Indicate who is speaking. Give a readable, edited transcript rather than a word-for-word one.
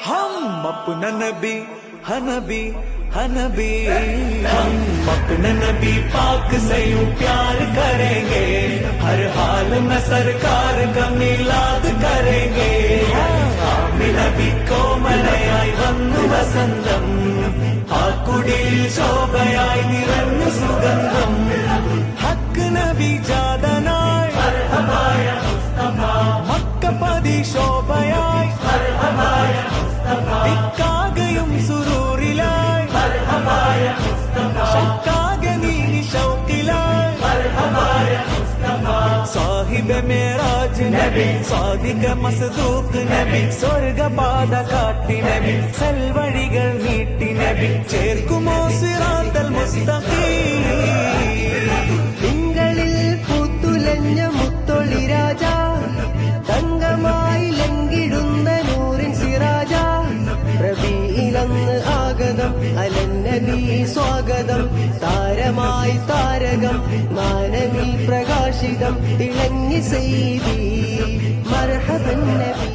Speaker 1: हम अपना नबी हनबी हनबी हम अपना नबी पाक से यूं प्यार करेंगे, हर हाल में सरकार का मिलाद करेंगे. നബി കോമലയായി വന്നു വസന്തം, ആ കുടിയിൽ ശോഭയായി നിറഞ്ഞു സുഗന്ധം. ഹക്ക് നബി ജാതനായി മക്കപതി ശോഭയായി ഇക്കാകയും സുരൂറിലായി ശക്കാകെ നീ ശൗക്കിലായി. സാഹിബ് മേറാജ് നബി, സാദിഖ് മസ്ദൂഖ് നബി, സ്വർഗപാത കാട്ടി നബി, സൽവഴികൾ നീട്ടി നബി, ചേർക്കുമോ സിറാത്തൽ മുസ്തഖീം.
Speaker 2: തിങ്കളിൽ പൂത്തുലഞ്ഞ മുത്തൊളി രാജ, തങ്കമായി ലംഘിടുന്ന നൂറിൻ സിറാജ, റബീഇലന്ന് ആഗതം അലന്നബി സ്വാഗതം, താരമായി താരകം മാനവി പ്രകാശിതം തിളങ്ങി സൈദി മർഹബൻ നബി.